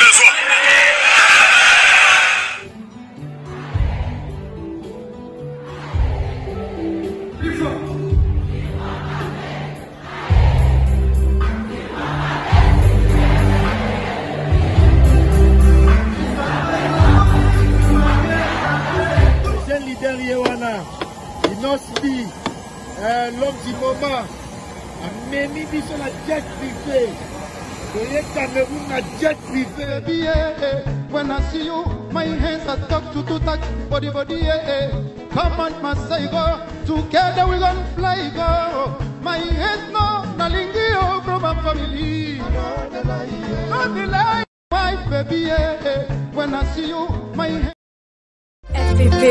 le soir. Plus fort. Jeune leader Yewana, Inosbi, l'homme du moment, Memi Biso la jet privé. Voyez Cameroun la jet privé. When I see you, my hands are stuck to touch body. Come on, my say go. Together we gonna fly go. My hands no nalingi from my family. Not the lie, my baby. When I see you, my hands. FPP.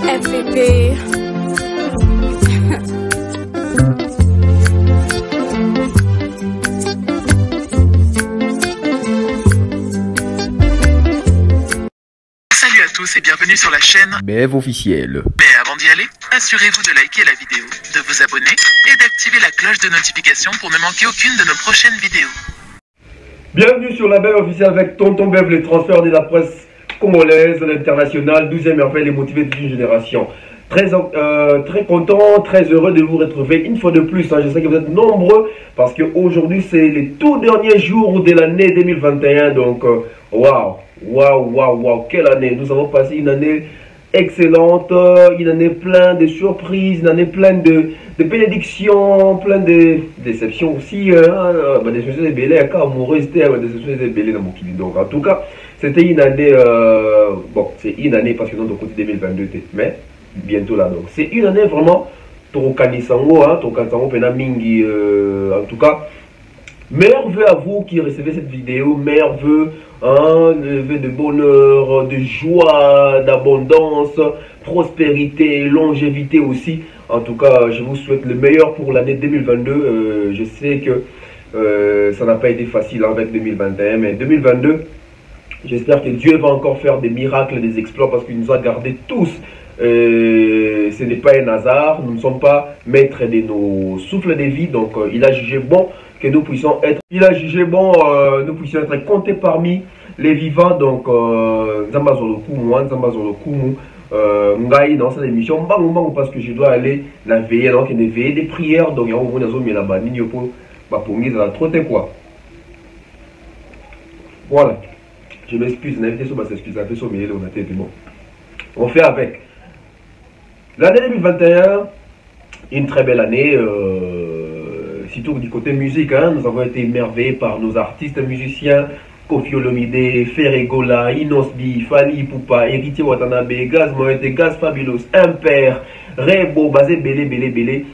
FPP. Salut à tous et bienvenue sur la chaîne BF officiel. Mais avant d'y aller, assurez-vous de liker la vidéo, de vous abonner et d'activer la cloche de notification pour ne manquer aucune de nos prochaines vidéos. Bienvenue sur la BF officielle avec Tonton Bev, les transferts de la presse congolaise, l'international, 12e merveille, les motivés d'une génération. Très content, très heureux de vous retrouver une fois de plus. Je sais que vous êtes nombreux parce qu'aujourd'hui c'est les tout derniers jours de l'année 2021. Donc, waouh, quelle année! Nous avons passé une année excellente, une année pleine de surprises, une année pleine de bénédictions, pleine de déceptions aussi. Des choses belles, quand amoureux, c'était des choses belles dans mon kili. Donc, en tout cas, c'était une année, bon, c'est une année parce que nous, de côté 2022, mais bientôt là. Donc, c'est une année vraiment, Torokanisango, Pena Mingi, en tout cas. Meilleurs vœux à vous qui recevez cette vidéo, meilleurs vœux, vœux de bonheur, de joie, d'abondance, prospérité, longévité aussi. En tout cas, je vous souhaite le meilleur pour l'année 2022. Je sais que ça n'a pas été facile avec 2021, mais 2022, j'espère que Dieu va encore faire des miracles, des exploits parce qu'il nous a gardés tous. Ce n'est pas un hasard, nous ne sommes pas maîtres de nos souffles de vie, donc il a jugé bon que nous puissions être, nous puissions être comptés parmi les vivants. Donc Nzamba Zolokumu, Ngai dans cette émission, parce que je dois aller la veiller, donc une veillée des prières, donc il y a un moment où là-bas, pour mise à la trotte quoi. Voilà, je m'excuse, l'invité sur ma s'excuse, un peu sur mes on a été bon. On fait avec. L'année 2021, une très belle année, surtout du côté musique, nous avons été émerveillés par nos artistes musiciens, Koffi Olomide, Ferregola, Inosbi, Fali Ipupa, Héritier Watanabe, Gaz Moete, Gaz Fabulous, Imper, Rebo, Bazé Belé,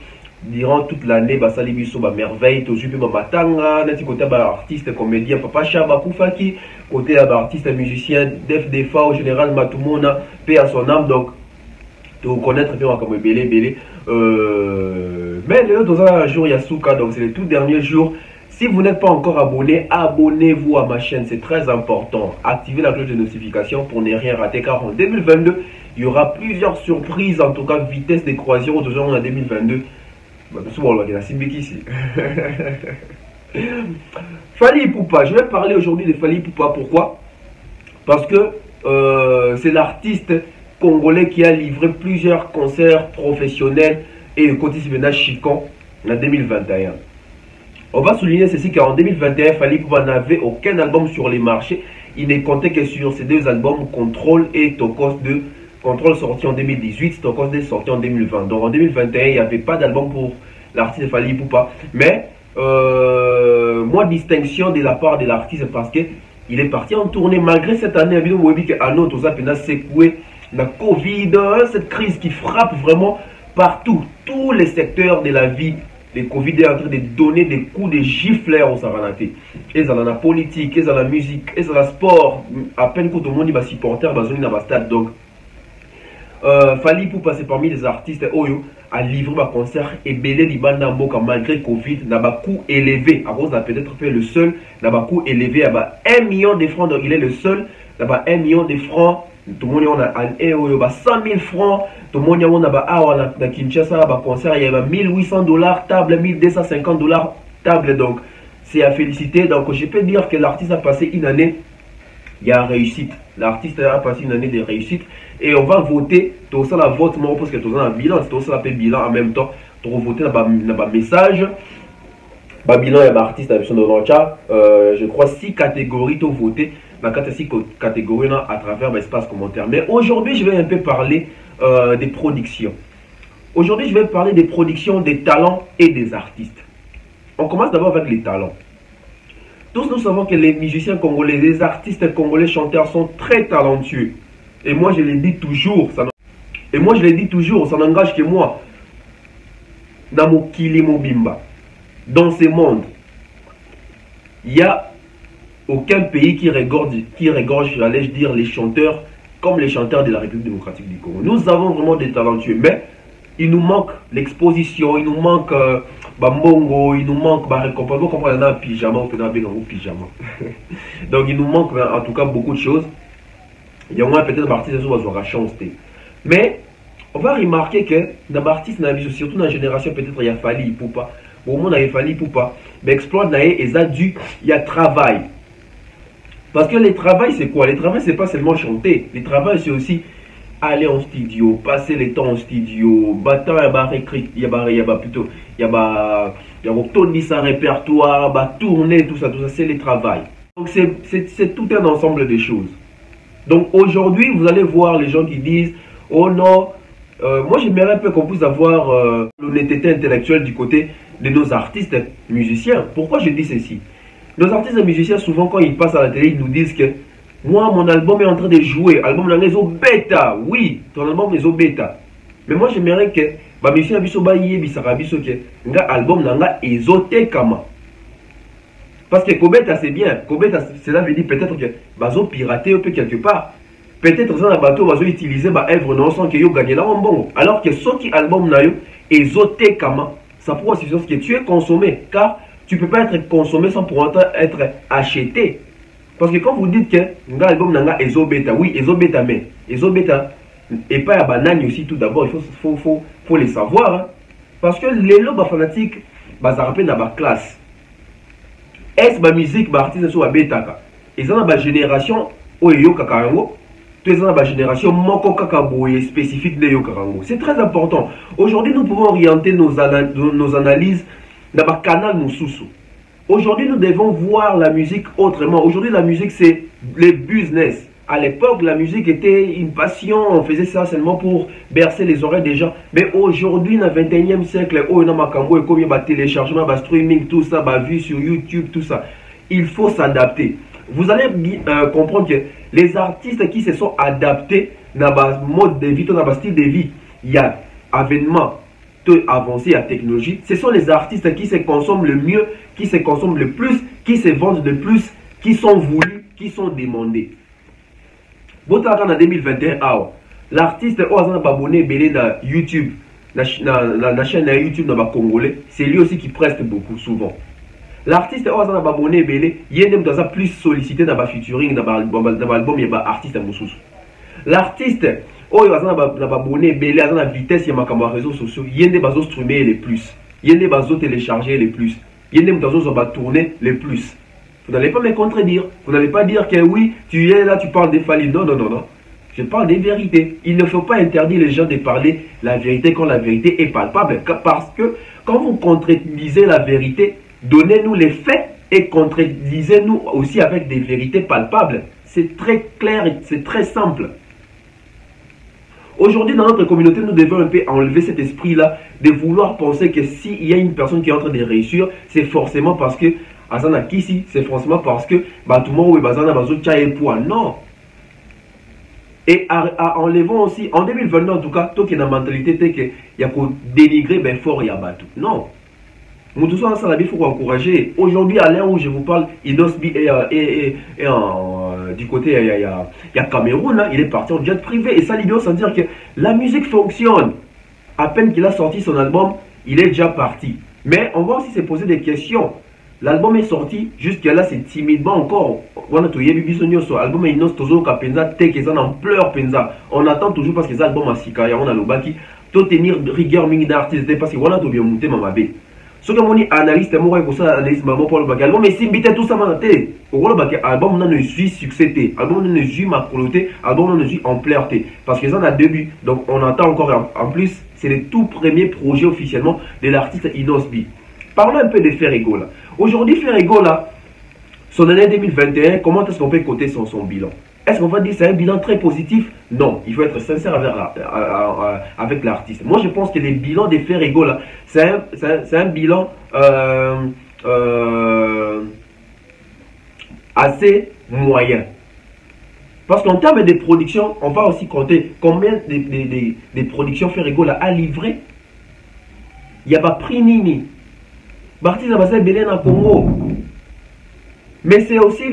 durant toute l'année, Basali Biso, merveille, Tojupe Matanga, Nati côté artiste, comédien, Papa Chaba Koufaki, côté artiste musicien, Def Defa, au général Matumona, paix à son âme, donc, de vous connaître bien comme Belé. Mais dans un jour Yasuka, donc c'est les tout derniers jours. Si vous n'êtes pas encore abonné, abonnez-vous à ma chaîne, c'est très important. Activez la cloche de notification pour ne rien rater, car en 2022, il y aura plusieurs surprises, en tout cas vitesse des croisières aujourd'hui en 2022. Fali Ipupa, je vais parler aujourd'hui de Fali Ipupa. Pourquoi? Parce que c'est l'artiste congolais qui a livré plusieurs concerts professionnels et le côté Chicon en 2021. On va souligner ceci qu'en 2021, Fali Ipupa n'avait aucun album sur les marchés. Il ne comptait que sur ces deux albums, Contrôle et Tokos 2. Contrôle sorti en 2018, Tokos 2 sorti en 2020. Donc en 2021, il n'y avait pas d'album pour l'artiste Fali Ipupa. Mais moi, distinction de la part de l'artiste parce qu'il est parti en tournée malgré cette année. La Covid, cette crise qui frappe vraiment partout, tous les secteurs de la vie. Le Covid est en train de donner des coups de gifler au Saranaté. Et dans la politique, et dans la musique, et dans le sport. À peine que tout le monde va supporter dans un stade. Donc, Fali Ipupa passer parmi les artistes Oyo a livré un concert et belé Libanda Mboka malgré Covid n'a pas coût élevé. À cause n'a peut-être fait le seul, n'a pas coût élevé à 1 million de francs. Donc, il est le seul, n'a pas 1 million de francs tout le monde on a 100 000 francs, tout le monde on a Kinshasa, concert, il y a $1 table, $1,250 table, donc c'est à féliciter. Donc je peux dire que l'artiste a passé une année, il y a réussite. L'artiste a passé une année de réussite et on va voter, tout ça la vote, moi parce que tout ça un bilan, tout ça la bilan en même temps, pour voter dans le message. Bilan, il y a l'artiste à de Lancha, je crois 6 catégories pour voter. Dans 6 catégories à travers l'espace commentaire. Mais aujourd'hui, je vais un peu parler des productions. Aujourd'hui, je vais parler des productions, des talents et des artistes. On commence d'abord avec les talents. Tous nous savons que les musiciens congolais, les artistes congolais chanteurs sont très talentueux. Et moi, je le dis toujours, ça n'engage que moi. Namokili Mobimba. Dans ce monde, il n'y a aucun pays qui regorge, j'allais dire, les chanteurs comme les chanteurs de la République démocratique du Congo. Nous avons vraiment des talentueux, mais il nous manque l'exposition, il nous manque Mongo, il nous manque récompense. Vous comprenez, on a un pyjama, on fait un pyjama. Donc il nous manque en tout cas beaucoup de choses. Il y a moins peut-être d'artistes qui vont chanter. Mais on va remarquer que dans l'artiste, surtout dans la génération, peut-être il y a fallu pour pas. Au monde, il a fallu pour pas. Mais exploit, il y a travail. Parce que le travail, c'est quoi? Le travail, c'est pas seulement chanter. Le travail, c'est aussi aller en studio, passer le temps en studio, battre, il y a tourner sa répertoire, tourner, tout ça, c'est le travail. Donc, c'est tout un ensemble de choses. Donc, aujourd'hui, vous allez voir les gens qui disent, oh non, moi, j'aimerais un peu qu'on puisse avoir l'honnêteté intellectuelle du côté de nos artistes musiciens. Pourquoi je dis ceci? Nos artistes musiciens, souvent quand ils passent à la télé, ils nous disent que moi, mon album est en train de jouer. Album dans les bêta. Oui, ton album est bêta. Mais moi, j'aimerais que les musiciens que album nanga ezotekama. Parce que Kobeta, c'est bien. Kobeta, cela veut dire peut-être que bazo pirater quelque part. Peut-être ça, bateau bazo utiliser ba œuvre non sans que yo gagner là en bon. Alors que ce qui album na yo ezotekama, ça pourrait suffire que tu es consommé, car tu ne peux pas être consommé sans pour autant être acheté. Parce que quand vous dites que l'album nanga ezobeta, oui, ezobeta, mais ezobeta et pas à banane aussi tout d'abord, il faut les savoir. Hein. Parce que les lobes fanatiques, ça rappelle dans la classe. Est-ce que la musique, l'artiste sur la bêta? Ils ont une génération où ils ont kakarango. Ils ont une génération moko kakaboye spécifique de yokarango. C'est très important. Aujourd'hui, nous pouvons orienter nos analyses dans le canal Moussousou. Aujourd'hui, nous devons voir la musique autrement. Aujourd'hui, la musique, c'est le business. À l'époque, la musique était une passion. On faisait ça seulement pour bercer les oreilles des gens. Mais aujourd'hui, dans le 21e siècle, on a téléchargement, streaming, tout ça, vue sur YouTube, tout ça. Il faut s'adapter. Vous allez comprendre que les artistes qui se sont adaptés dans le mode de vie, dans le style de vie, il y a avènement avancé à technologie, ce sont les artistes qui se consomment le mieux, qui se consomment le plus, qui se vendent le plus, qui sont voulus, qui sont demandés. Votre en 2021, l'artiste qui a abonné dans YouTube, la chaîne YouTube dans le Congolais, c'est lui aussi qui preste beaucoup souvent. L'artiste qui a abonné, il y a plus sollicité dans le featuring, dans l'album, il y a artiste Moussous. L'artiste oyo azana ba abonné belé azana vitesse ya makambo réseaux sociaux yende bazo streamer les plus yende bazo télécharger les plus yende mutazo ba tourner les plus. Vous n'allez pas me contredire, vous n'allez pas dire que oui tu es là tu parles des failles. Non, je parle des vérités. Il ne faut pas interdire les gens de parler la vérité quand la vérité est palpable, parce que quand vous contredisez la vérité, donnez-nous les faits et contredisez-nous aussi avec des vérités palpables. C'est très clair et c'est très simple. Aujourd'hui, dans notre communauté, nous devons un peu enlever cet esprit-là de vouloir penser que s'il y a une personne qui est en train de réussir, c'est forcément parce que Azana Kisi, c'est forcément parce que tout le monde est poids. Non. Et enlevons aussi, en 2022 en tout cas, tout qui est dans la mentalité, il y a pour dénigrer, ben fort, il y a battu. Non. Nous tous ensemble, il faut encourager. Aujourd'hui, à l'heure où je vous parle, Inosbi du côté, il y a Cameroun, hein, il est parti en jet privé. Et ça, l'idée, c'est dire que la musique fonctionne. À peine qu'il a sorti son album, il est déjà parti. Mais on va aussi se poser des questions. L'album est sorti, jusqu'à là c'est timidement encore. L'album est innocent, en pleurs penza. On attend toujours parce que l'album a sika, on a le baki. Tout tenir rigueur ming d'artiste parce que voilà tout bien monté mamabe. Ce que mon analyste moi pour ça analyse maman pour le baki. L'album est simbité tout ça manté. Au le baki album n'a ne suit succès, album n'a ne suit ma coloté, album n'a ne suit ampleur parce que ça a début. Donc on attend encore en plus, c'est le tout premier projet officiellement de l'artiste Inosbi. Parlons un peu de Ferrego là. Aujourd'hui, Ferrego là, son année 2021, comment est-ce qu'on peut coter son bilan? Est-ce qu'on va dire que c'est un bilan très positif? Non, il faut être sincère avec l'artiste. Moi, je pense que le bilan de Ferrego là, c'est un bilan assez moyen. Parce qu'en termes de production, on va aussi compter combien de productions Ferrego là a livré. Il n'y a pas pris Nini. Bartis a passé Belén en Congo. Mais c'est aussi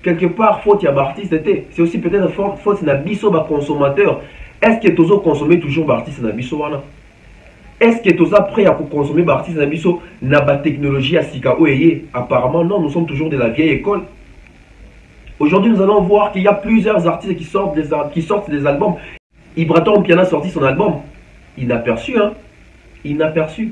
quelque part faute à Bartis. C'est aussi peut-être faute à Bisso consommateur. Est-ce que tu as consommé toujours Bartis na Bisso? Est-ce que tu as prêt à consommer Bartis na Bisso na ba technologie à Sika Oeye? Apparemment non, nous sommes toujours de la vieille école. Aujourd'hui nous allons voir qu'il y a plusieurs artistes qui sortent des albums. Ibraton Piana a sorti son album. Inaperçu, hein? Inaperçu.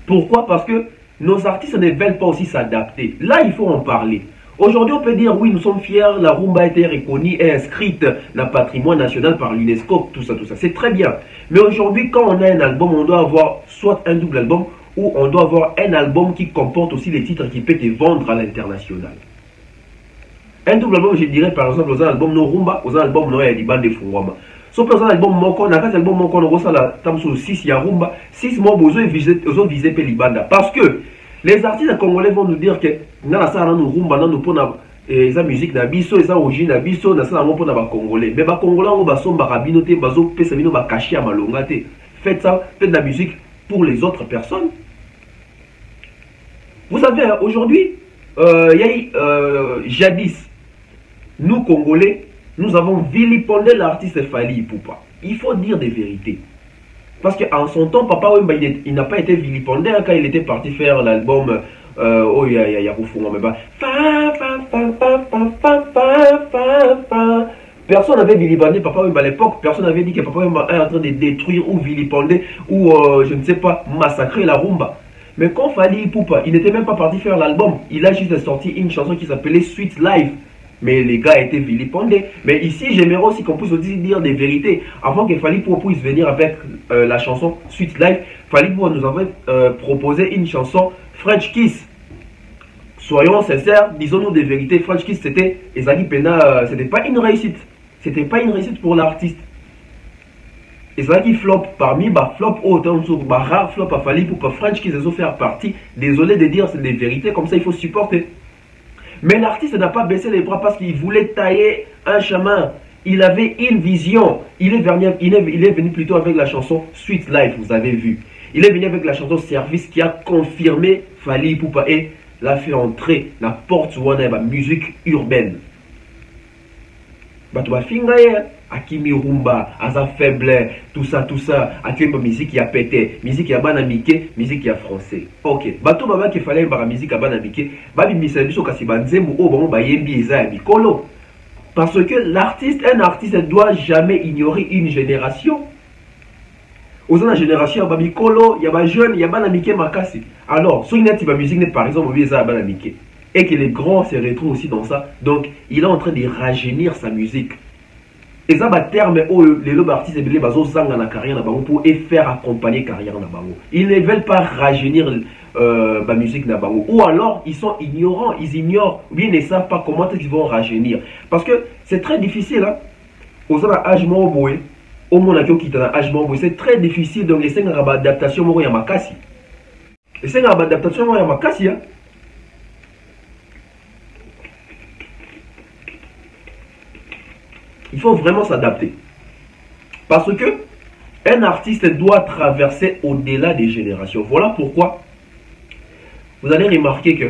Pourquoi? Parce que nos artistes ne veulent pas aussi s'adapter. Là, il faut en parler. Aujourd'hui, on peut dire, oui, nous sommes fiers, la rumba a été reconnue et inscrite dans le patrimoine national par l'UNESCO, tout ça. C'est très bien. Mais aujourd'hui, quand on a un album, on doit avoir soit un double album ou on doit avoir un album qui comporte aussi les titres qui peuvent te vendre à l'international. Un double album, je dirais par exemple, aux albums no rumba, aux albums no Liban de Fungwama. Sauf que l'album Moko, on a un album Moko, on a la tam sur 6 ya rumba, 6 mois besoin de viser Libanda. Parce que les artistes congolais vont nous dire que dans la salle nous rumba, nous pour la musique na biso, les origines na biso, na salle pour na congolais. Mais ba congolais on va somba rabinoté, bazo pesamino ba cacher à malongate. Faites ça, faites de la musique pour les autres personnes. Vous savez, aujourd'hui, il y a eu jadis, nous Congolais, nous avons vilipendé l'artiste Fally Ipupa. Il faut dire des vérités. Parce qu'en son temps, Papa Wemba, il n'a pas été vilipendé quand il était parti faire l'album Oh ya personne n'avait vilipendé Papa Wemba à l'époque. Personne n'avait dit que Papa Wemba est en train de détruire ou vilipender ou je ne sais pas, massacrer la rumba. Mais quand Fally Ipupa, il n'était même pas parti faire l'album. Il a juste sorti une chanson qui s'appelait Sweet Life. Mais les gars étaient vilipendés. Mais ici, j'aimerais aussi qu'on puisse aussi dire des vérités. Avant que Fally Ipupa puisse venir avec la chanson Sweet Life, Fally Ipupa nous avait proposé une chanson French Kiss. Soyons sincères, disons-nous des vérités. French Kiss, c'était Ezali Pena, c'était pas une réussite. C'était pas une réussite pour l'artiste. Ezali flop parmi flop autant rare flop à Fally Ipupa. French Kiss, ils ont fait partie. Désolé de dire c'est des vérités, comme ça il faut supporter. Mais l'artiste n'a pas baissé les bras parce qu'il voulait tailler un chemin. Il avait une vision. Il est venu plutôt avec la chanson Sweet Life, vous avez vu. Il est venu avec la chanson Service qui a confirmé Fally Ipupa et l'a fait entrer dans la porte de la musique urbaine. Batouba Fingaye, Akimi Rumba, Aza Faible, tout ça, Akimi musique qui a pété, musique qui a banamike, musique qui a français. Ok, Batouba Baba qui fallait une musique à banamike, Babi Misabiso Kasibanzemu, oh bon, Bayembi Eza Mikolo. Parce que un artiste ne doit jamais ignorer une génération. Aux autres générations, il y a Mikolo, il y a jeune, il y a banamike Makasi. Alors, si la musique n'est par exemple Eza banamike. Et que les grands se retrouvent aussi dans ça. Donc, il est en train de rajeunir sa musique. Et ça, c'est un terme où les artistes ont la carrière pour faire accompagner la carrière. Ils ne veulent pas rajeunir la musique. Ou alors, ils sont ignorants. Ils ignorent, ou bien ils ne savent pas comment ils vont rajeunir. Parce que c'est très difficile. Hein? Aux âges moboué, au monde qui est dans l'âge moboué, c'est très difficile. Donc, les 5 adaptations, il y a Makasi. Les 5 adaptations, il y a Makasi. Il faut vraiment s'adapter. Parce que un artiste doit traverser au-delà des générations. Voilà pourquoi vous allez remarquer que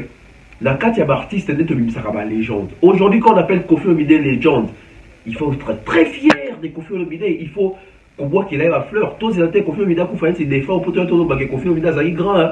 la Katia artiste est une légende. Aujourd'hui, quand on appelle Kofi Olomide légende, il faut être très fier de Kofi Olomide. Il faut qu'on voit qu'il a la fleur. Tous les artistes Kofi Olomide, c'est des fois, pour tout le monde, Kofi Olomide, c'est grand.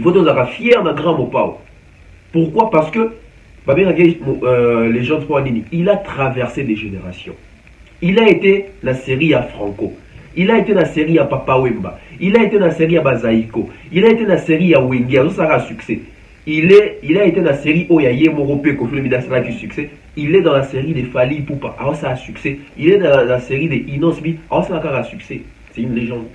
Il faut être fier d'un grand mopao. Pourquoi? Parce que les gens de Nini, il a traversé des générations. Il a été la série à Franco. Il a été la série à Papa Wemba. Il a été la série à Bazaïko. Il a été la série à Wengi. Ça a succès. Il a été dans la série Oyaye Morope Kofi Midasala qui succès. Il est dans la série des Fali Poupa. Alors ça a succès. Il est dans la série des Inosbi. Alors ça a succès. C'est une légende.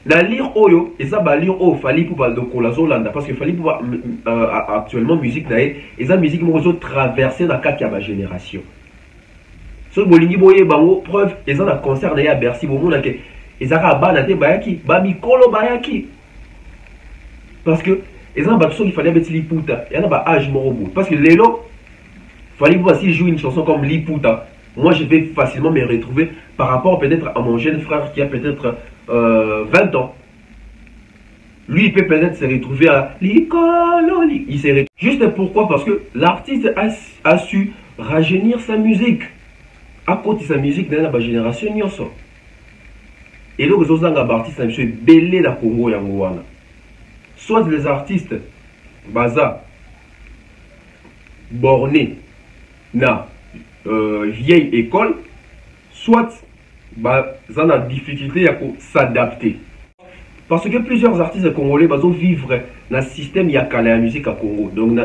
La lire Oyo, et ça va lire Oyo Fali Poupa de Kolazolanda. Parce que Fali Poupa actuellement musique naïe. Et ça musique m'a traversé dans 4 ma génération. So bolingi boye bango preuve. Et ça dans concert naïe à Bercy. Bon monde que. Et ça a banate bayaki. Bamikolo bayaki. Parce que, il fallait mettre Liputa. Il y a un âge morobo. Parce que Lélo, il fallait voir s'il joue une chanson comme Liputa. Moi, je vais facilement me retrouver par rapport peut-être à mon jeune frère qui a peut-être 20 ans. Lui, il peut peut-être se retrouver à Licolo. Il s'est retrouvé. Juste pourquoi? Parce que l'artiste a su rajeunir sa musique. À côté de sa musique, dans la génération, il y a ça. Et là, les autres artistes, c'est belé la Congo Yangoana. Soit les artistes baza bornés na vieille école, soit ils ont la difficulté à s'adapter. Parce que plusieurs artistes congolais vivent dans le système yakala la musique à Congo. Donc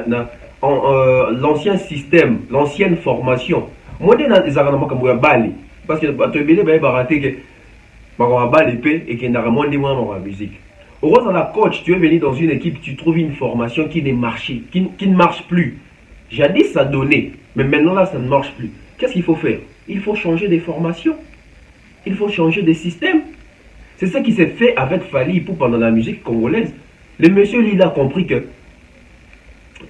l'ancien système, l'ancienne formation. Moi je suis dans les Bali. Parce que tu es baraté que Bali et qu'il y a moins de la musique. Heureusement, dans la coach, tu es venu dans une équipe, tu trouves une formation qui ne marche plus. Jadis, ça donnait, mais maintenant là, ça ne marche plus. Qu'est-ce qu'il faut faire? Il faut changer des formations. Il faut changer des systèmes. C'est ce qui s'est fait avec Fali Poupa pendant la musique congolaise. Le monsieur, lui, il a compris que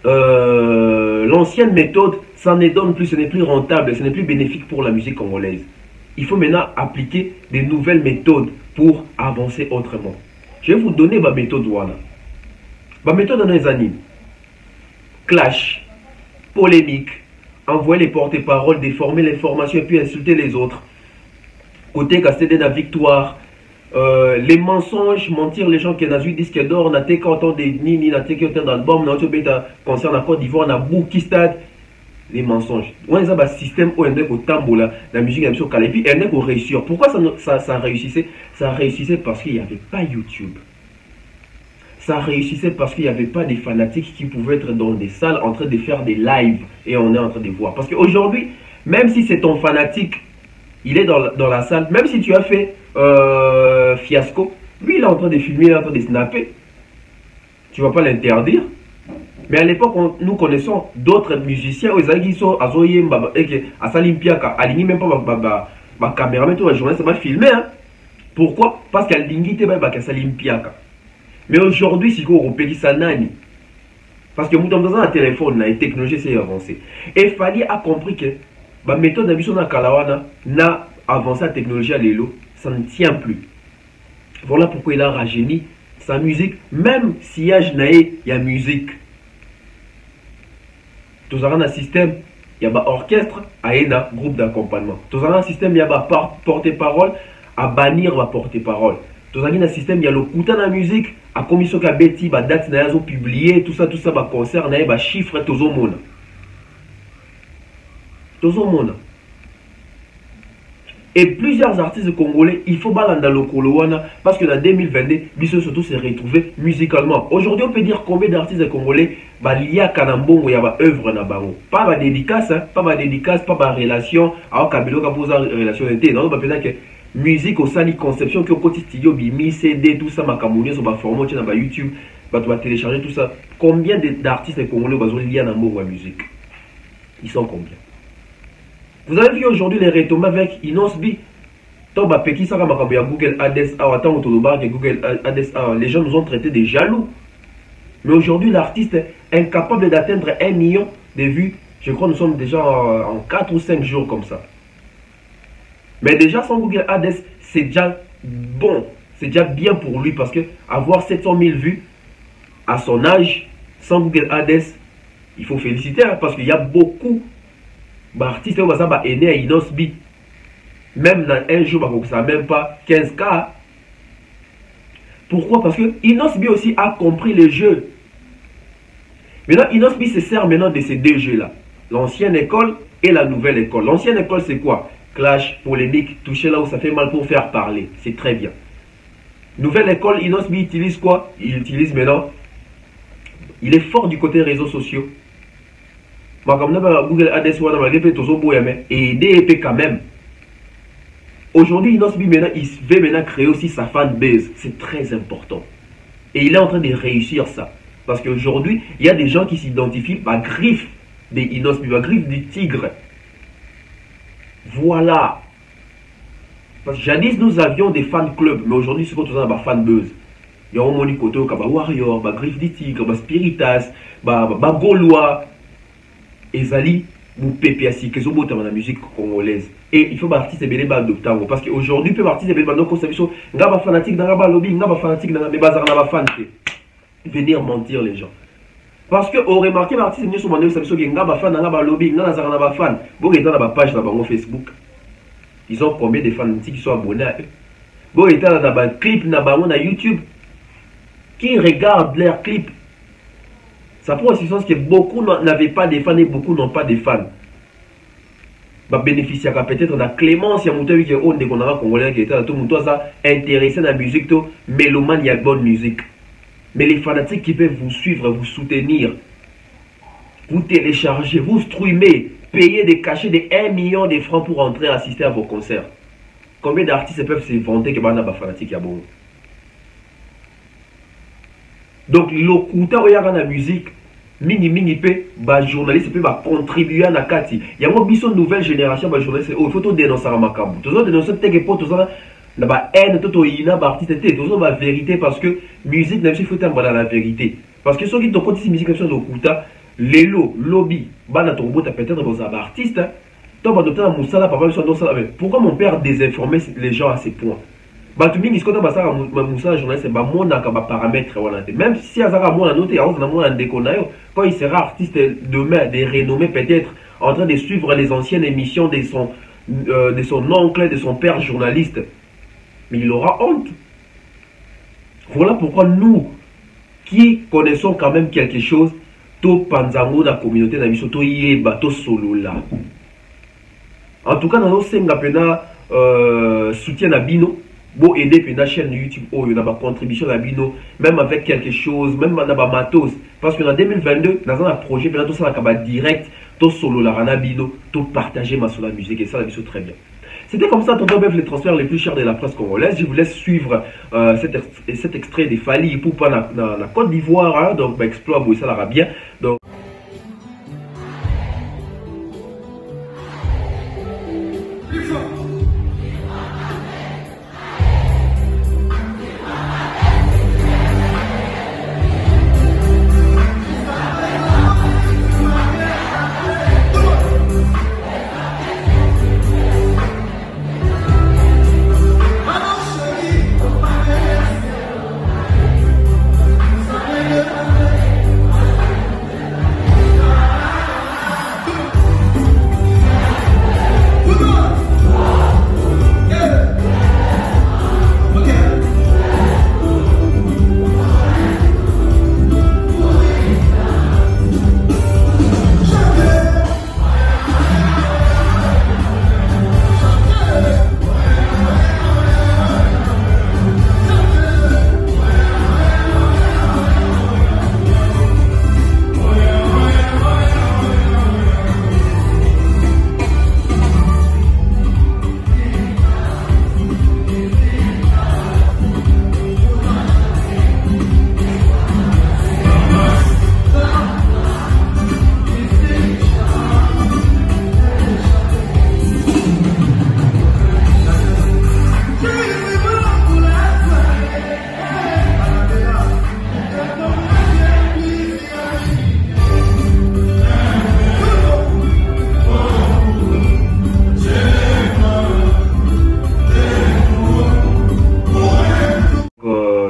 l'ancienne méthode, ça ne donne plus, ce n'est plus rentable, ce n'est plus bénéfique pour la musique congolaise. Il faut maintenant appliquer des nouvelles méthodes pour avancer autrement. Je vais vous donner ma méthode. Ma méthode dans les animes. Clash, polémique, envoyer les porte-paroles, déformer l'information et puis insulter les autres. Côté Castédé la victoire, les mensonges, mentir les gens qui ont un disque d'or, n'a été qu'autant des nini, n'a été qu'autant d'albums, n'a été qu'autant concert en Côte d'Ivoire, n'a bouki stade. Les mensonges. On a un système où on est au tambour, la musique est sur Calepi et on est au réussir. Pourquoi ça réussissait? Ça réussissait parce qu'il n'y avait pas YouTube. Ça réussissait parce qu'il n'y avait pas des fanatiques qui pouvaient être dans des salles en train de faire des lives et on est en train de voir. Parce qu'aujourd'hui, même si c'est ton fanatique, il est dans la salle, même si tu as fait fiasco, lui il est en train de filmer, il est en train de snapper. Tu ne vas pas l'interdire. Mais à l'époque, nous connaissons d'autres musiciens qui sont à Salimpiaka, aligné même pas ma caméra, mais tout le journaliste va filmer. Pourquoi? Parce qu'à l'ingité, à Salimpiaka. Mais aujourd'hui, si on repère ça, parce que nous sommes dans un téléphone, la technologie s'est avancée. Et Fali a compris que la méthode d'habitude na Kalawana n'a avancé la technologie à l'élo, ça ne tient plus. Voilà pourquoi il a rajeuni sa musique, même si il y a musique. Tous un système, il y a un orchestre, il y a un groupe d'accompagnement. Tous un système, il y a un porte-parole, à bannir la porte-parole. Tous un système, il y a le coût de la musique, à commission qui a bêti, la date n'a pas publié, tout ça, concert, il y a un chiffre, tout le monde. Tout le monde. Et plusieurs artistes congolais, il faut balanda le Kolowana parce que dans 2022, Bissot surtout s'est retrouvé musicalement. Aujourd'hui, on peut dire combien d'artistes congolais, il y a Kanambongo, il y a œuvre na bango. Pas ma dédicace, pas ma relation, alors Kabilo qui pose relation d'été. Non, on peut dire que musique au sali conception qui au côté studio, bimi, CD, tout ça, ma camounais, sur ma format, sur YouTube, tu vas télécharger tout ça. Combien d'artistes congolais sont liés à la musique? Ils sont combien? Vous avez vu aujourd'hui les retombées avec Inosbi. Google Ads, les gens nous ont traités de jaloux. Mais aujourd'hui, l'artiste est incapable d'atteindre 1 million de vues. Je crois que nous sommes déjà en 4 ou 5 jours comme ça. Mais déjà, sans Google Ads, c'est déjà bon. C'est déjà bien pour lui parce que avoir 700 000 vues à son âge, sans Google Ads, il faut féliciter parce qu'il y a beaucoup d'artistes qui sont aînés à Inosbi. Même dans un jour, ça n'a même pas 15K. Pourquoi? Parce que Inosbi aussi a compris le jeu. Maintenant, Inosbi se sert maintenant de ces deux jeux-là. L'ancienne école et la nouvelle école. L'ancienne école, c'est quoi? Clash, polémique, toucher là où ça fait mal pour faire parler. C'est très bien. Nouvelle école, Inosbi utilise quoi? Il utilise maintenant... Il est fort du côté réseaux sociaux. Google Ads, et aider quand même. Aujourd'hui, Inosbi maintenant, il veut maintenant créer aussi sa fanbase. C'est très important. Et il est en train de réussir ça. Parce qu'aujourd'hui, il y a des gens qui s'identifient par griffe des Inosbi, par griffe du tigre. Voilà. Parce que jadis, nous avions des fan clubs, mais aujourd'hui, c'est quoi tout ça, bah, fanbase. Il y a un moni koto, bah, Warrior, bah, griffe du tigre, bah, Spiritas, bah, Gaulois, Ezali, ou Pépiasi, qui sont dans la musique congolaise. Et il faut partir de Béléba d'Octavo. Parce qu'aujourd'hui, il peut partir de Béléba d'Octavo. Il y a des fanatiques dans la lobby, il y a des fanatiques dans la bazar, il y a des fans. Venir mentir les gens. Parce que, on remarque, l'artiste est venu sur mon il y a des fans dans la lobby, il y a des fans. Bon, il y a dans la page dans Facebook. Ils ont combien de fanatiques qui sont abonnés à eux? Bon, il y a dans les clips dans YouTube. Qui regardent leurs clips? Ça prend aussi sens que beaucoup n'avaient pas de fans et beaucoup n'ont pas de fans. Bah, bénéficier peut-être de la clémence, il y a monté qui est on des congolais qui étaient tout le monde intéressé dans la musique, mélomane, il y a bonne musique. Mais les fanatiques qui peuvent vous suivre, vous soutenir, vous télécharger, vous streamer, payer des cachets de 1 million de francs pour entrer assister à vos concerts. Combien d'artistes peuvent se vanter que bana ba fanatique ya bon? Donc le kuta oyaka na musique mingi pe ba journaliste pe ba contribuer à nakati. Ya mo biso nouvelle génération ba journaliste il faut to dénoncer makambu. Toujours dénoncer teke po toujours na ba haine toto ina ba artiste te toujours ba vérité parce que musique même si faut être dans la vérité. Parce que ceux qui te côté musique sur le kuta lelo lobby bana to bota peut-être dans un artiste. Toi ba docteur Moussala papa sur ça mais pourquoi mon père désinformer les gens à ces points? Batumi ce basa Moussa journaliste ba mona ka ba paramètres voilà même si azara mona noté avant na mona déconayo quand il sera artiste demain des renommés peut-être en train de suivre les anciennes émissions de son oncle de son père journaliste mais il aura honte. Voilà pourquoi nous qui connaissons quand même quelque chose to panzango la communauté na biso to yeba to solo là en tout cas dans nos senga pena soutien à bino. Bon aider puis la chaîne YouTube oh il y a ma contribution à Bino même avec quelque chose même dans ma matos parce que en 2022 dans un projet tout ça la direct tout solo la rana Bino tout partager ma sur la musique et ça la mission très bien. C'était comme ça Tonton Bev les transferts les plus chers de la presse congolaise. Je vous laisse suivre cet extrait des Fali pour pas la Côte d'Ivoire hein, donc exploit bon ça la bien donc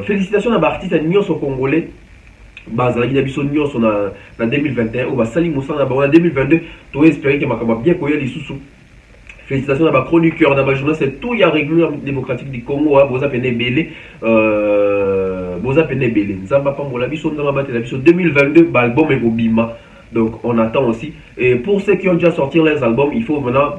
félicitations à l'artiste Nyonso congolais. Bazalaki na biso nyonso na 2021 ou basali mosala na en 2022 to espérer que makamba bien koya lisusu. Félicitations à ma chroniqueur, à ma journaliste, tout y a régulier démocratique du Congo, à Boza Pene Belé. Boza Pene Belé, Nzamba Pambola Biso, Ndama Batela Biso, 2022, album et Bobima. Donc on attend aussi. Et pour ceux qui ont déjà sorti leurs albums, il faut maintenant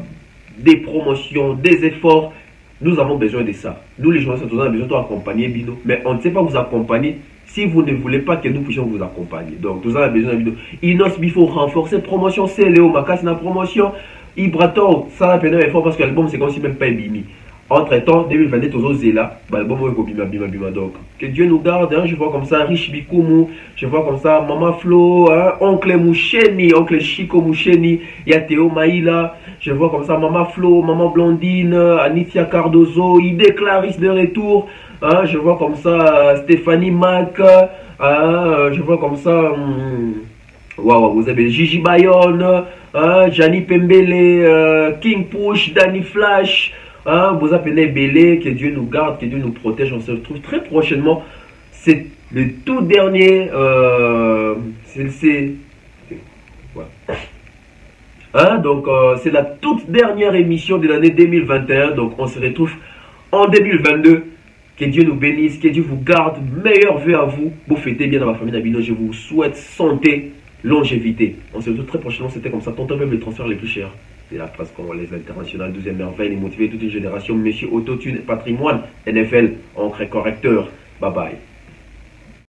des promotions, des efforts. Nous avons besoin de ça. Nous les journalistes, nous avons besoin d'accompagner Bino. Mais on ne sait pas vous accompagner si vous ne voulez pas que nous puissions vous accompagner. Donc nous avons besoin de Bino. Inos, il faut renforcer promotion. C'est Léo Makas, la promotion. Ibraton, ça va peine effort parce que l'album c'est comme si même pas Bimi. Entre temps, 2022, toujours Zéla, l'album est Bima Bima. Donc, que Dieu nous garde. Hein, je vois comme ça Rich Bikoumou, je vois comme ça Maman Flo, hein, Oncle Moucheni, Oncle Chico Moucheni, il y a Théo Maïla, je vois comme ça Maman Flo, Maman Blondine, Anitia Cardozo, Idée Clarisse de retour, hein, je vois comme ça Stéphanie Mac, hein, je vois comme ça. Waouh, vous avez Gigi Bayonne, hein, Gianni Pembele, King Push, Danny Flash. Hein, vous appelez Belé, que Dieu nous garde, que Dieu nous protège. On se retrouve très prochainement. C'est le tout dernier. Voilà. Hein, donc, c'est la toute dernière émission de l'année 2021. Donc, on se retrouve en 2022. Que Dieu nous bénisse, que Dieu vous garde. Meilleurs vœux à vous. Vous fêtez bien dans la famille d'Abino. Je vous souhaite santé, longévité. On se retrouve très prochainement. C'était comme ça. Tonton même les transferts les plus chers. C'est la presse congolaise internationale, 12e merveille, et motiver toute une génération. Monsieur Autotune, patrimoine, NFL, ancré correcteur. Bye bye.